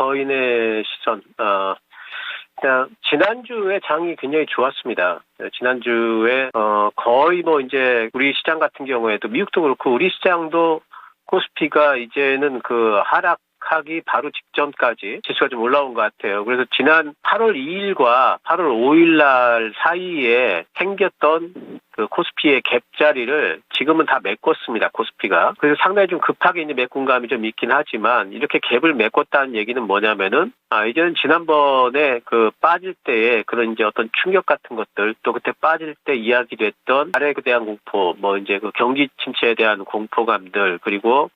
거인의 시선. 지난주에 장이 굉장히 좋았습니다. 지난주에, 거의 뭐 이제 우리 시장 같은 경우에도 미국도 그렇고 우리 시장도 코스피가 이제는 그 하락하기 바로 직전까지 지수가 좀 올라온 것 같아요. 그래서 지난 8월 2일과 8월 5일 날 사이에 생겼던 그 코스피의 갭자리를 지금은 다 메꿨습니다, 코스피가. 그래서 상당히 좀 급하게 이제 메꾼 감이 좀 있긴 하지만 이렇게 갭을 메꿨다는 얘기는 뭐냐면은 이제는 지난번에 그 빠질 때에 그런 이제 어떤 충격 같은 것들 또 그때 빠질 때 이야기됐던 가래에 대한 공포, 뭐 이제 그 경기 침체에 대한 공포감들 그리고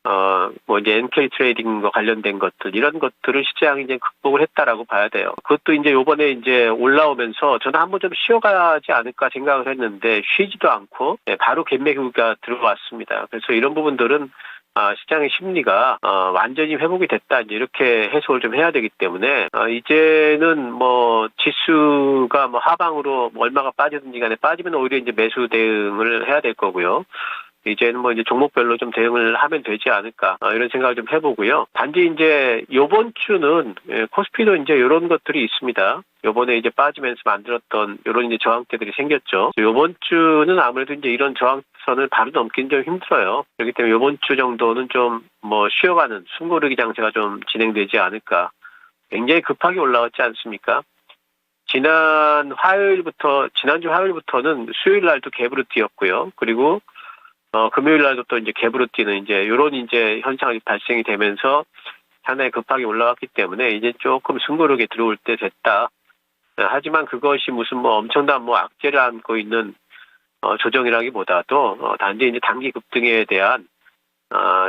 뭐 이제 NK 트레이딩과 관련된 것들 이런 것들을 시장이 이제 극복을 했다라고 봐야 돼요. 그것도 이제 요번에 이제 올라오면서 저는 한번 좀 쉬어가지 않을까 생각을 했는데 쉬지도 않고 바로 갭매기가 들어왔습니다. 그래서 이런 부분들은 시장의 심리가 완전히 회복이 됐다 이제 이렇게 해석을 좀 해야 되기 때문에 이제는 뭐 지수가 뭐 하방으로 뭐 얼마가 빠지든지 간에 빠지면 오히려 이제 매수 대응을 해야 될 거고요. 이제는 뭐 이제 종목별로 좀 대응을 하면 되지 않을까 이런 생각을 좀 해보고요. 단지 이제 요번 주는 코스피도 이제 이런 것들이 있습니다. 요번에 이제 빠지면서 만들었던 이런 이제 저항대들이 생겼죠. 요번 주는 아무래도 이제 이런 저항선을 바로 넘기는 좀 힘들어요. 그렇기 때문에 요번 주 정도는 좀 뭐 쉬어가는 숨고르기 장세가 좀 진행되지 않을까. 굉장히 급하게 올라왔지 않습니까? 지난주 화요일부터는 수요일 날도 갭으로 뛰었고요. 그리고 금요일 날도 또 이제 갭으로 뛰는 이제 요런 이제 현상이 발생이 되면서 상당히 급하게 올라왔기 때문에 이제 조금 숨고르게 들어올 때 됐다. 하지만 그것이 무슨 뭐 엄청난 뭐 악재를 안고 있는 조정이라기보다도 단지 이제 단기 급등에 대한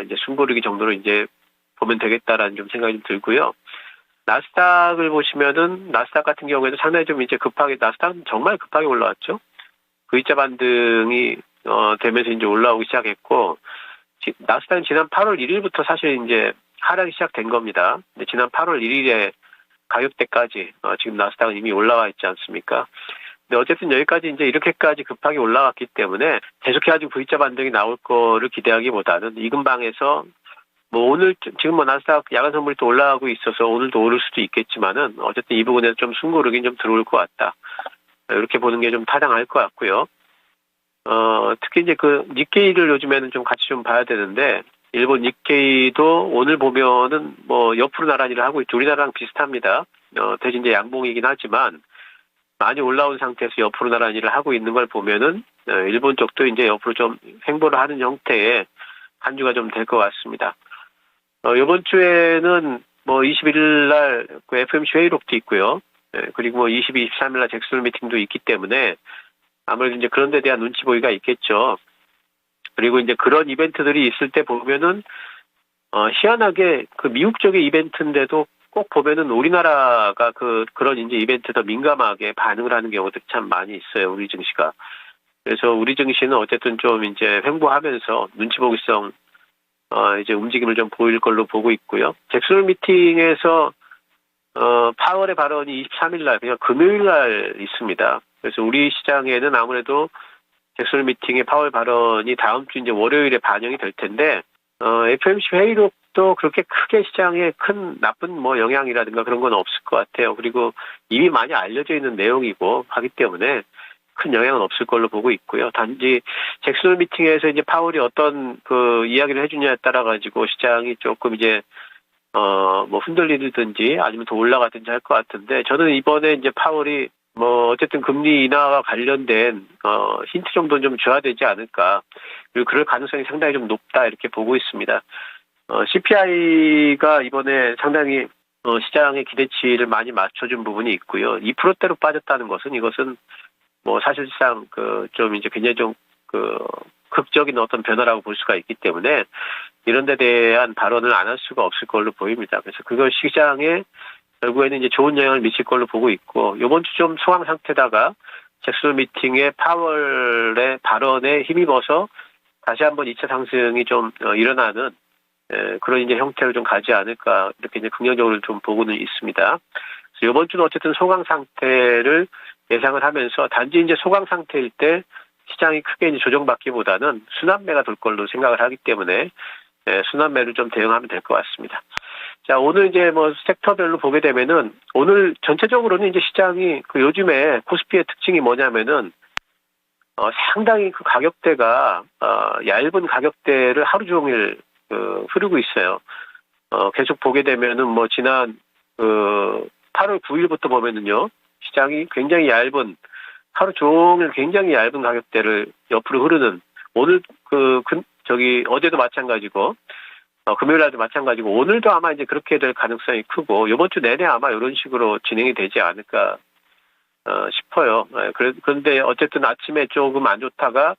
이제 숨고르기 정도로 이제 보면 되겠다라는 좀 생각이 좀 들고요. 나스닥을 보시면은 나스닥 같은 경우에도 상당히 좀 이제 나스닥은 정말 급하게 올라왔죠. V자 반등이 되면서 이제 올라오기 시작했고, 나스닥은 지난 8월 1일부터 사실 이제 하락이 시작된 겁니다. 근데 지난 8월 1일에 가격대까지 지금 나스닥은 이미 올라와 있지 않습니까? 근데 어쨌든 여기까지 이제 이렇게까지 급하게 올라왔기 때문에 계속해가지고 V자 반등이 나올 거를 기대하기보다는 이 근방에서 뭐 오늘 지금 뭐 나스닥 야간 선물이 또 올라가고 있어서 오늘도 오를 수도 있겠지만은 어쨌든 이 부분에서 좀 숨고르긴 좀 들어올 것 같다. 이렇게 보는 게 좀 타당할 것 같고요. 특히 이제 그 니케이를 요즘에는 좀 같이 좀 봐야 되는데, 일본 니케이도 오늘 보면은 뭐 옆으로 나란히를 하고 있죠. 우리나라랑 비슷합니다. 대신 이제 양봉이긴 하지만 많이 올라온 상태에서 옆으로 나란히를 하고 있는 걸 보면은 일본 쪽도 이제 옆으로 좀 횡보를 하는 형태의 한 주가 좀 될 것 같습니다. 이번 주에는 뭐 21일 날 그 FOMC 회의록도 있고요. 그리고 뭐 22, 23일 날 잭슨 미팅도 있기 때문에 아무래도 이제 그런 데 대한 눈치 보기가 있겠죠. 그리고 이제 그런 이벤트들이 있을 때 보면은, 희한하게 그 미국 쪽의 이벤트인데도 꼭 보면은 우리나라가 그런 이제 이벤트 더 민감하게 반응을 하는 경우들이 참 많이 있어요, 우리 증시가. 그래서 우리 증시는 어쨌든 좀 이제 횡보하면서 눈치 보기성, 이제 움직임을 좀 보일 걸로 보고 있고요. 잭슨 미팅에서, 파월의 발언이 23일 날, 그냥 금요일 날 있습니다. 그래서 우리 시장에는 아무래도 잭슨 미팅의 파월 발언이 다음 주 이제 월요일에 반영이 될 텐데, FOMC 회의록도 그렇게 크게 시장에 큰 나쁜 뭐 영향이라든가 그런 건 없을 것 같아요. 그리고 이미 많이 알려져 있는 내용이고 하기 때문에 큰 영향은 없을 걸로 보고 있고요. 단지 잭슨 미팅에서 이제 파월이 어떤 그 이야기를 해주냐에 따라 가지고 시장이 조금 이제 뭐 흔들리든지 아니면 더 올라가든지 할 것 같은데, 저는 이번에 이제 파월이 뭐 어쨌든 금리 인하와 관련된 힌트 정도는 좀 줘야 되지 않을까. 그리고 그럴 가능성이 상당히 좀 높다 이렇게 보고 있습니다. CPI가 이번에 상당히 시장의 기대치를 많이 맞춰준 부분이 있고요. 2%대로 빠졌다는 것은 이것은 뭐 사실상 좀 이제 굉장히 좀 극적인 어떤 변화라고 볼 수가 있기 때문에 이런 데 대한 발언을 안 할 수가 없을 걸로 보입니다. 그래서 그걸 시장에 결국에는 이제 좋은 영향을 미칠 걸로 보고 있고, 이번 주 좀 소강 상태다가 잭슨 미팅의 파월의 발언에 힘입어서 다시 한번 2차 상승이 좀 일어나는 그런 이제 형태를 좀 가지 않을까 이렇게 이제 긍정적으로 좀 보고는 있습니다. 그래서 이번 주는 어쨌든 소강 상태를 예상을 하면서 단지 이제 소강 상태일 때 시장이 크게 이제 조정받기보다는 순환매가 돌 걸로 생각을 하기 때문에 순환매를 좀 대응하면 될 것 같습니다. 자, 오늘 이제 뭐 섹터별로 보게 되면은 오늘 전체적으로는 이제 시장이 그 요즘에 코스피의 특징이 뭐냐면은 상당히 그 가격대가 얇은 가격대를 하루 종일 흐르고 있어요. 계속 보게 되면은 뭐 지난 8월 9일부터 보면은요. 시장이 굉장히 얇은 하루 종일 굉장히 얇은 가격대를 옆으로 흐르는 오늘 어제도 마찬가지고 금요일 날도 마찬가지고 오늘도 아마 이제 그렇게 될 가능성이 크고 이번 주 내내 아마 이런 식으로 진행이 되지 않을까 싶어요. 그런데 어쨌든 아침에 조금 안 좋다가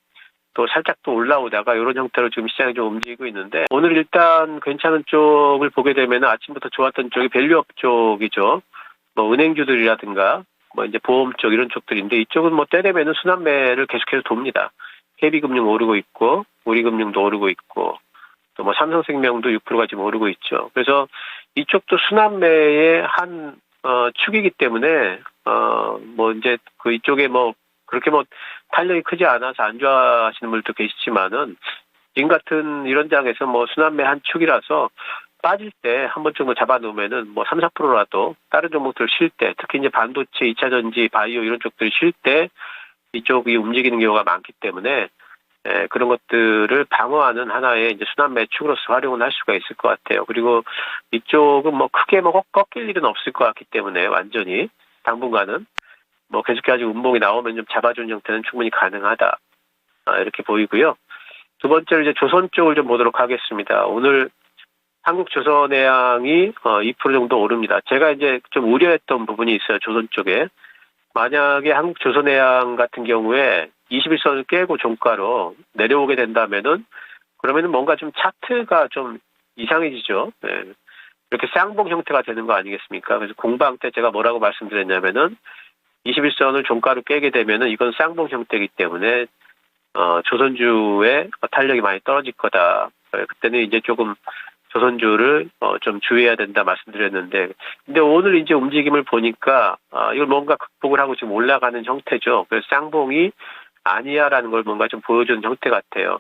또 살짝 또 올라오다가 이런 형태로 지금 시장이 좀 움직이고 있는데 오늘 일단 괜찮은 쪽을 보게 되면 아침부터 좋았던 쪽이 밸류업 쪽이죠. 뭐 은행주들이라든가 뭐 이제 보험 쪽 이런 쪽들인데 이쪽은 뭐 때되면은 순환매를 계속해서 돕니다. KB금융 오르고 있고 우리금융도 오르고 있고 또 뭐 삼성생명도 6%가 지금 오르고 있죠. 그래서 이쪽도 순환매의 한 축이기 때문에 뭐 이제 그 이쪽에 뭐 그렇게 뭐 탄력이 크지 않아서 안 좋아하시는 분들도 계시지만은 지금 같은 이런 장에서 뭐 순환매 한 축이라서 빠질 때 한 번 정도 잡아놓으면은 뭐 3, 4%라도 다른 종목들 쉴 때 특히 이제 반도체, 2차전지, 바이오 이런 쪽들이 쉴 때 이쪽이 움직이는 경우가 많기 때문에 그런 것들을 방어하는 하나의 이제 순환 매축으로서 활용을 할 수가 있을 것 같아요. 그리고 이쪽은 뭐 크게 뭐 꺾일 일은 없을 것 같기 때문에 완전히 당분간은 뭐 계속해가지고 운봉이 나오면 좀 잡아주는 형태는 충분히 가능하다 이렇게 보이고요. 두 번째로 이제 조선 쪽을 좀 보도록 하겠습니다. 오늘 한국조선해양이 2% 정도 오릅니다. 제가 이제 좀 우려했던 부분이 있어요. 조선 쪽에. 만약에 한국조선해양 같은 경우에 21선을 깨고 종가로 내려오게 된다면은 그러면은 뭔가 좀 차트가 좀 이상해지죠. 네. 이렇게 쌍봉 형태가 되는 거 아니겠습니까? 그래서 공방 때 제가 뭐라고 말씀드렸냐면은 21선을 종가로 깨게 되면은 이건 쌍봉 형태이기 때문에 조선주의 탄력이 많이 떨어질 거다. 그때는 이제 조금 조선주를 좀 주의해야 된다 말씀드렸는데, 근데 오늘 이제 움직임을 보니까 이걸 뭔가 극복을 하고 지금 올라가는 형태죠. 그래서 쌍봉이 아니야라는 걸 뭔가 좀 보여주는 형태 같아요.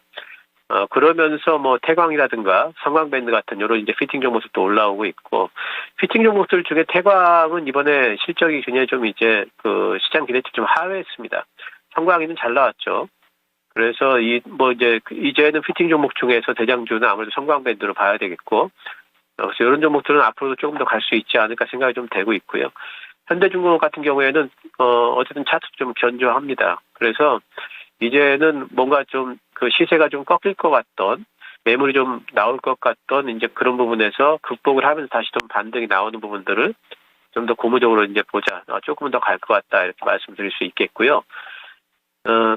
그러면서 뭐 태광이라든가 성광밴드 같은 이런 이제 피팅 종목들도 올라오고 있고, 피팅 종목들 중에 태광은 이번에 실적이 굉장히 좀 이제 그 시장 기대치 좀 하회했습니다. 성광이는 잘 나왔죠. 그래서 이제는 피팅 종목 중에서 대장주는 아무래도 성광밴드로 봐야 되겠고, 그래서 이런 종목들은 앞으로도 조금 더 갈 수 있지 않을까 생각이 좀 되고 있고요. 현대중공업 같은 경우에는 어쨌든 차트도 좀 견조합니다. 그래서 이제는 뭔가 좀 그 시세가 좀 꺾일 것 같던 매물이 좀 나올 것 같던 이제 그런 부분에서 극복을 하면서 다시 좀 반등이 나오는 부분들을 좀 더 고무적으로 이제 보자. 조금은 더 갈 것 같다 이렇게 말씀드릴 수 있겠고요.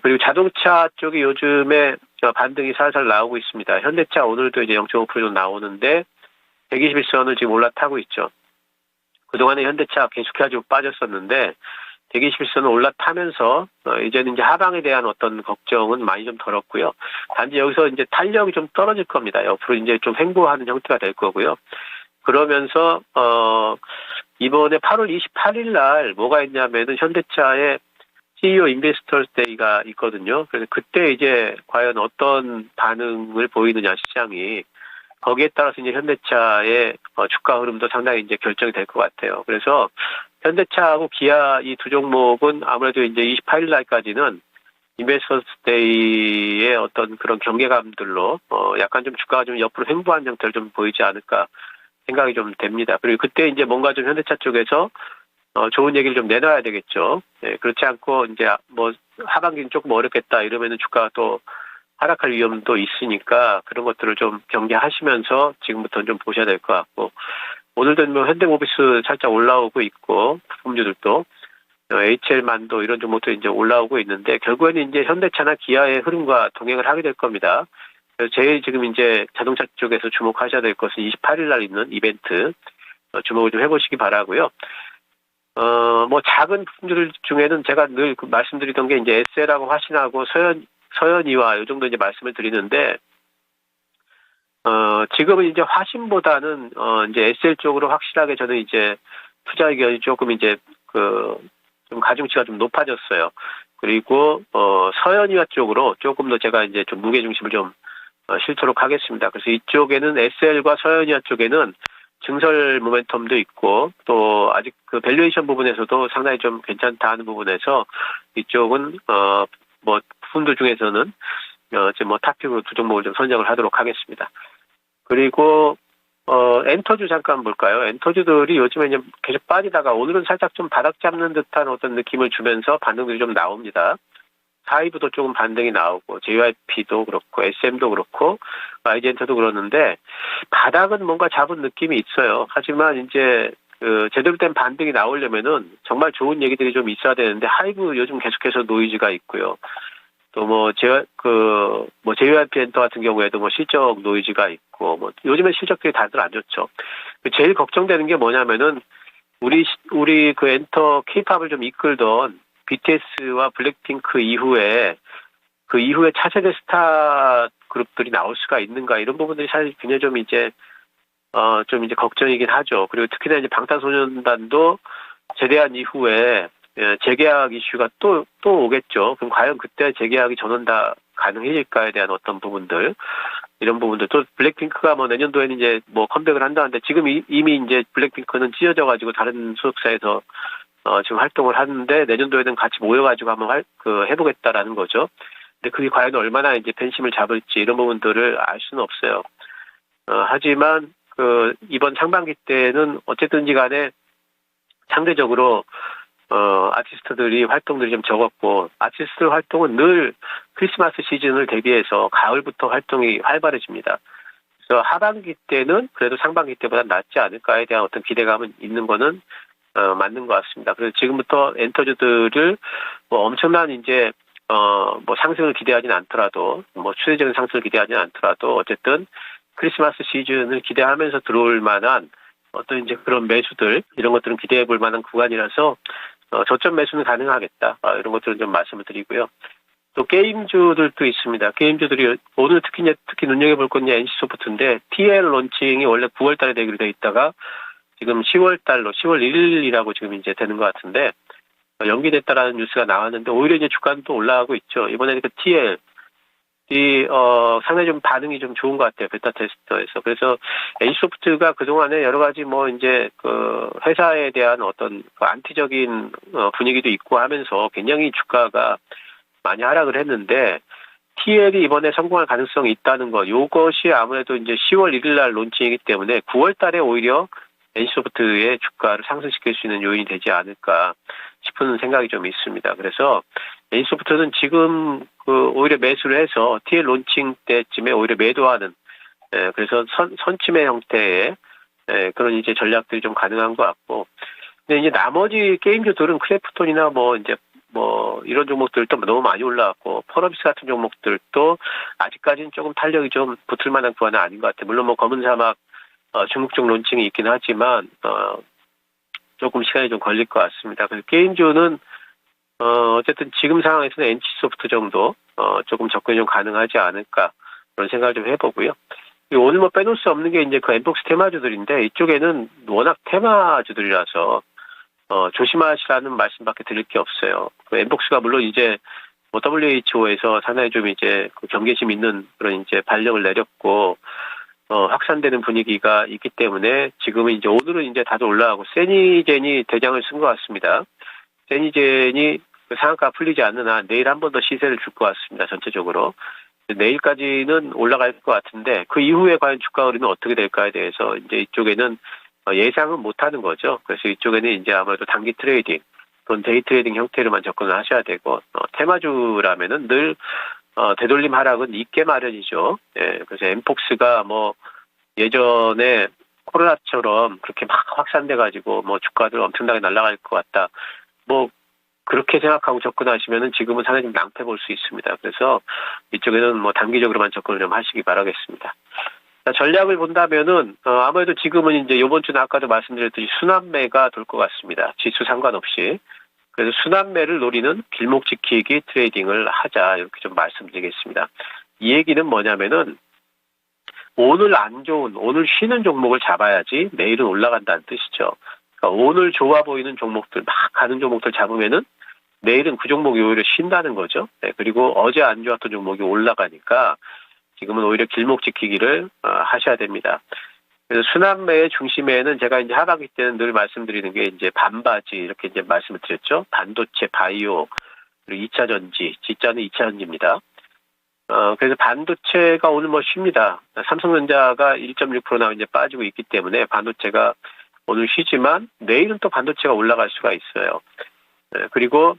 그리고 자동차 쪽이 요즘에 반등이 살살 나오고 있습니다. 현대차 오늘도 이제 0.5% 나오는데 121선을 지금 올라타고 있죠. 그동안에 현대차 계속해가지고 빠졌었는데 121선을 올라타면서 이제는 이제 하방에 대한 어떤 걱정은 많이 좀 덜었고요. 단지 여기서 이제 탄력이 좀 떨어질 겁니다. 옆으로 이제 좀 횡보하는 형태가 될 거고요. 그러면서 이번에 8월 28일 날 뭐가 있냐면은 현대차의 CEO 인베스터 데이가 있거든요. 그래서 그때 이제 과연 어떤 반응을 보이느냐 시장이 거기에 따라서 이제 현대차의 주가 흐름도 상당히 이제 결정이 될 것 같아요. 그래서 현대차하고 기아 이 두 종목은 아무래도 이제 28일 날까지는 인베스터 데이의 어떤 그런 경계감들로 약간 좀 주가가 좀 옆으로 횡보한 형태를 좀 보이지 않을까 생각이 좀 됩니다. 그리고 그때 이제 뭔가 좀 현대차 쪽에서 좋은 얘기를 좀 내놔야 되겠죠. 네, 그렇지 않고 이제 뭐 하반기는 조금 어렵겠다 이러면은 주가가 또 하락할 위험도 있으니까 그런 것들을 좀 경계하시면서 지금부터 좀 보셔야 될 것 같고, 오늘도 뭐 현대모비스 살짝 올라오고 있고 부품주들도 HL만도 이런 종목도 이제 올라오고 있는데 결국에는 이제 현대차나 기아의 흐름과 동행을 하게 될 겁니다. 그래서 제일 지금 이제 자동차 쪽에서 주목하셔야 될 것은 28일 날 있는 이벤트 주목을 좀 해보시기 바라고요. 뭐 작은 부품들 중에는 제가 늘 말씀드리던 게 이제 SL하고 화신하고 서현이와 이 정도 이제 말씀을 드리는데, 지금은 이제 화신보다는, 이제 SL 쪽으로 확실하게 저는 이제 투자 의견이 조금 이제 좀 가중치가 좀 높아졌어요. 그리고, 서현이와 쪽으로 조금 더 제가 이제 좀 무게중심을 좀, 실도록 하겠습니다. 그래서 이쪽에는 SL과 서현이와 쪽에는 증설 모멘텀도 있고 또 아직 그 밸류에이션 부분에서도 상당히 좀 괜찮다 하는 부분에서 이쪽은 뭐 펀드 중에서는 지금 뭐 탑픽으로 두 종목을 좀 선정을 하도록 하겠습니다. 그리고 엔터주 잠깐 볼까요? 엔터주들이 요즘에 이제 계속 빠지다가 오늘은 살짝 좀 바닥 잡는 듯한 어떤 느낌을 주면서 반등들이 좀 나옵니다. 하이브도 조금 반등이 나오고 JYP도 그렇고 SM도 그렇고 YG엔터도 그러는데 바닥은 뭔가 잡은 느낌이 있어요. 하지만 이제 그 제대로 된 반등이 나오려면은 정말 좋은 얘기들이 좀 있어야 되는데 하이브 요즘 계속해서 노이즈가 있고요. 또 뭐 JYP 엔터 같은 경우에도 뭐 실적 노이즈가 있고 뭐 요즘에 실적들이 다들 안 좋죠. 제일 걱정되는 게 뭐냐면은 우리 그 엔터 K-팝을 좀 이끌던 BTS와 블랙핑크 이후에 그 이후에 차세대 스타 그룹들이 나올 수가 있는가 이런 부분들이 사실 굉장히 좀 이제 걱정이긴 하죠. 그리고 특히나 이제 방탄소년단도 제대한 이후에 재계약 이슈가 또 오겠죠. 그럼 과연 그때 재계약이 전원 다 가능해질까에 대한 어떤 부분들 이런 부분들 또 블랙핑크가 뭐 내년도에는 이제 뭐 컴백을 한다는데 지금 이미 이제 블랙핑크는 찢어져 가지고 다른 소속사에서 지금 활동을 하는데 내년도에는 같이 모여가지고 한번 해보겠다라는 거죠. 근데 그게 과연 얼마나 이제 팬심을 잡을지 이런 부분들을 알 수는 없어요. 하지만 이번 상반기 때는 어쨌든지 간에 상대적으로 아티스트들이 활동들이 좀 적었고 아티스트 활동은 늘 크리스마스 시즌을 대비해서 가을부터 활동이 활발해집니다. 그래서 하반기 때는 그래도 상반기 때보다 낫지 않을까에 대한 어떤 기대감은 있는 거는 맞는 것 같습니다. 그래서 지금부터 엔터주들을 뭐 엄청난 이제 뭐 상승을 기대하지는 않더라도 뭐 추세적인 상승을 기대하지는 않더라도 어쨌든 크리스마스 시즌을 기대하면서 들어올 만한 어떤 이제 그런 매수들 이런 것들은 기대해 볼 만한 구간이라서 저점 매수는 가능하겠다 이런 것들은 좀 말씀을 드리고요. 또 게임주들도 있습니다. 게임주들이 오늘 특히 눈여겨볼 건 NC소프트인데 TL 론칭이 원래 9월 달에 되기로 돼 있다가 지금 10월 1일이라고 지금 이제 되는 것 같은데 연기됐다라는 뉴스가 나왔는데 오히려 이제 주가는 또 올라가고 있죠. 이번에 그 TL 상당히 좀 반응이 좀 좋은 것 같아요. 베타 테스터에서. 그래서 NC소프트가 그동안에 여러 가지 뭐 이제 그 회사에 대한 어떤 그 안티적인 분위기도 있고 하면서 굉장히 주가가 많이 하락을 했는데 TL이 이번에 성공할 가능성이 있다는 것, 요것이 아무래도 이제 10월 1일 날 론칭이기 때문에 9월 달에 오히려 NC소프트의 주가를 상승시킬 수 있는 요인이 되지 않을까 싶은 생각이 좀 있습니다. 그래서 NC소프트는 지금 오히려 매수를 해서 TL 론칭 때쯤에 오히려 매도하는 그래서 선침해 형태의 그런 이제 전략들이 좀 가능한 것 같고 근데 이제 나머지 게임주들은 크래프톤이나 뭐 이런 종목들도 너무 많이 올라왔고 펄어비스 같은 종목들도 아직까지는 조금 탄력이 좀 붙을 만한 구간은 아닌 것 같아요. 물론 뭐 검은 사막 중국적 론칭이 있긴 하지만 조금 시간이 좀 걸릴 것 같습니다. 그래서 게임주는 어쨌든 지금 상황에서는 NC소프트 정도 조금 접근이 좀 가능하지 않을까 그런 생각을 좀 해보고요. 오늘 뭐 빼놓을 수 없는 게 이제 그 엠폭스 테마주들인데 이쪽에는 워낙 테마주들이라서 조심하시라는 말씀밖에 드릴 게 없어요. 그 엠폭스가 물론 이제 뭐 WHO에서 상당히 좀 이제 그 경계심 있는 그런 이제 발령을 내렸고 확산되는 분위기가 있기 때문에 지금은 이제 오늘은 이제 다들 올라가고 세니젠이 대장을 쓴 것 같습니다. 세니젠이 그 상한가 풀리지 않는 한 내일 한 번 더 시세를 줄 것 같습니다. 전체적으로. 내일까지는 올라갈 것 같은데 그 이후에 과연 주가 흐름이 어떻게 될까에 대해서 이제 이쪽에는 예상은 못하는 거죠. 그래서 이쪽에는 이제 아무래도 단기 트레이딩 또는 데이 트레이딩 형태로만 접근을 하셔야 되고 테마주라면은 늘 되돌림 하락은 있게 마련이죠. 예, 그래서 엠폭스가 뭐 예전에 코로나처럼 그렇게 막 확산돼가지고 뭐 주가들 엄청나게 날아갈 것 같다. 뭐 그렇게 생각하고 접근하시면은 지금은 상당히 좀 낭패 볼 수 있습니다. 그래서 이쪽에는 뭐 단기적으로만 접근을 좀 하시기 바라겠습니다. 자, 전략을 본다면은 아무래도 지금은 이제 이번 주는 아까도 말씀드렸듯이 순환매가 돌 것 같습니다. 지수 상관없이. 그래서 순환매를 노리는 길목 지키기 트레이딩을 하자 이렇게 좀 말씀드리겠습니다. 이 얘기는 뭐냐면은 오늘 안 좋은 오늘 쉬는 종목을 잡아야지 내일은 올라간다는 뜻이죠. 그러니까 오늘 좋아 보이는 종목들 막 가는 종목들 잡으면은 내일은 그 종목이 오히려 쉰다는 거죠. 네, 그리고 어제 안 좋았던 종목이 올라가니까 지금은 오히려 길목 지키기를 하셔야 됩니다. 그래서 순환매의 중심에는 제가 이제 하반기 때는 늘 말씀드리는 게 이제 반바지 이렇게 이제 말씀을 드렸죠. 반도체, 바이오, 그리고 2차 전지, G자는 2차 전지입니다. 그래서 반도체가 오늘 뭐 쉽니다. 삼성전자가 1.6%나 이제 빠지고 있기 때문에 반도체가 오늘 쉬지만 내일은 또 반도체가 올라갈 수가 있어요. 그리고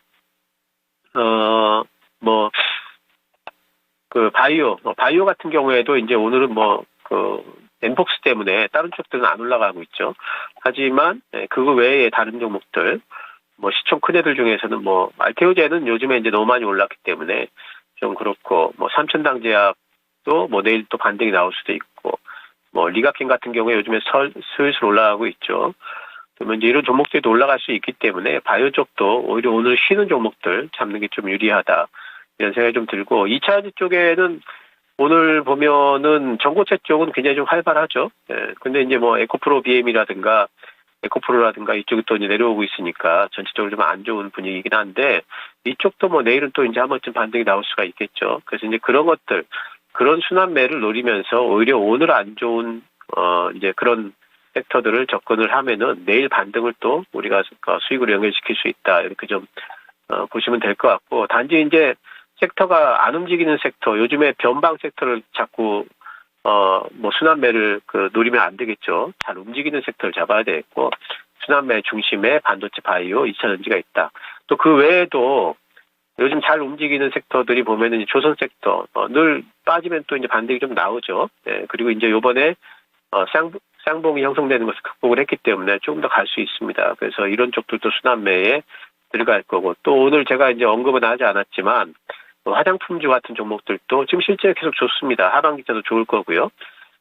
바이오 같은 경우에도 이제 오늘은 엠폭스 때문에 다른 쪽들은 안 올라가고 있죠. 하지만 그거 외에 다른 종목들, 시총 큰 애들 중에서는 알테오제는 요즘에 이제 너무 많이 올랐기 때문에 좀 그렇고, 삼천당제약도 내일 또 반등이 나올 수도 있고, 리가켄 같은 경우에 요즘에 슬슬 올라가고 있죠. 그러면 이제 이런 종목들도 올라갈 수 있기 때문에 바이오 쪽도 오히려 오늘 쉬는 종목들 잡는 게 좀 유리하다. 이런 생각이 좀 들고, 2차전지 쪽에는 오늘 보면은 전고체 쪽은 굉장히 좀 활발하죠. 근데 이제 에코프로 BM이라든가 에코프로라든가 이쪽이 또 이제 내려오고 있으니까 전체적으로 좀 안 좋은 분위기이긴 한데, 이쪽도 내일은 또 이제 한 번쯤 반등이 나올 수가 있겠죠. 그래서 이제 그런 것들, 그런 순환매를 노리면서 오히려 오늘 안 좋은, 이제 그런 섹터들을 접근을 하면은 내일 반등을 또 우리가 수익으로 연결시킬 수 있다. 이렇게 좀, 보시면 될 것 같고, 단지 이제 섹터가 안 움직이는 섹터, 요즘에 변방 섹터를 자꾸 순환매를 노리면 안 되겠죠. 잘 움직이는 섹터를 잡아야 되겠고, 순환매 중심에 반도체, 바이오, 2차 전지가 있다. 또 그 외에도 요즘 잘 움직이는 섹터들이 보면은 조선 섹터, 늘 빠지면 또 이제 반등이 좀 나오죠. 그리고 이제 요번에, 쌍봉이 형성되는 것을 극복을 했기 때문에 조금 더 갈 수 있습니다. 그래서 이런 쪽들도 순환매에 들어갈 거고, 또 오늘 제가 이제 언급은 하지 않았지만, 화장품주 같은 종목들도 지금 실제 계속 좋습니다. 하반기 때도 좋을 거고요.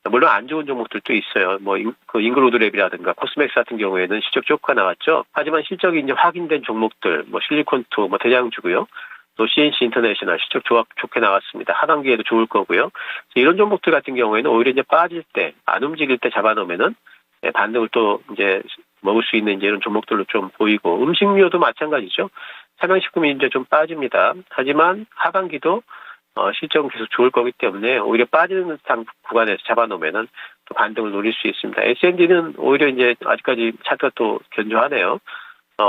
물론 안 좋은 종목들도 있어요. 잉그로드랩이라든가 코스맥스 같은 경우에는 실적 좋게 나왔죠. 하지만 실적이 이제 확인된 종목들, 실리콘투, 대장주고요. 또 CNC 인터내셔널 실적 좋게 나왔습니다. 하반기에도 좋을 거고요. 이런 종목들 같은 경우에는 오히려 이제 빠질 때, 안 움직일 때 잡아놓으면은 반등을 또 이제 먹을 수 있는 이제 이런 종목들로 좀 보이고, 음식료도 마찬가지죠. 삼양식품이 이제 좀 빠집니다. 하지만 하반기도 실적은 계속 좋을 거기 때문에 오히려 빠지는 듯한 구간에서 잡아놓으면은 또 반등을 노릴 수 있습니다. S&D는 오히려 이제 아직까지 차트가 또 견조하네요.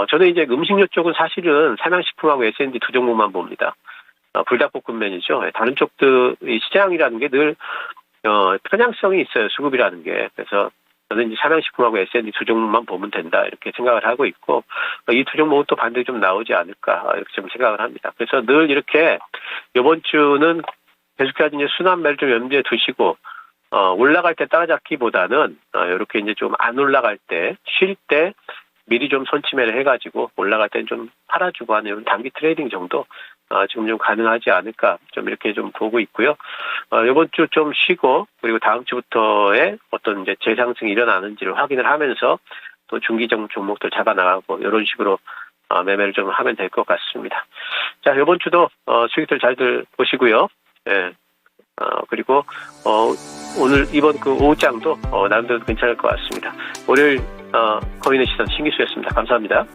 저는 이제 음식료 쪽은 사실은 삼양식품하고 S&D 두 종목만 봅니다. 불닭볶음면이죠. 다른 쪽들 이 시장이라는 게 늘 편향성이 있어요. 수급이라는 게. 그래서 저는 이제 삼양식품하고 S&D 두 종목만 보면 된다 이렇게 생각을 하고 있고, 이 두 종목은 또 반등이 좀 나오지 않을까 이렇게 좀 생각을 합니다. 그래서 늘 이렇게 이번 주는 계속해서 이제 순환매를 좀 염두에 두시고, 올라갈 때 따라잡기보다는 이렇게 이제 좀 안 올라갈 때, 쉴 때 미리 좀 손치매를 해가지고 올라갈 때는 좀 팔아주고 하는 이런 단기 트레이딩 정도 지금 좀 가능하지 않을까 좀 이렇게 좀 보고 있고요. 이번 주 좀 쉬고, 그리고 다음 주부터의 어떤 이제 재상승이 일어나는지를 확인을 하면서 또 중기적 종목들 잡아나가고 이런 식으로 매매를 좀 하면 될 것 같습니다. 자, 이번 주도 수익들 잘들 보시고요. 그리고 오늘 이번 오후장도 나름대로 괜찮을 것 같습니다. 월요일 거인의 시선 신기수였습니다. 감사합니다.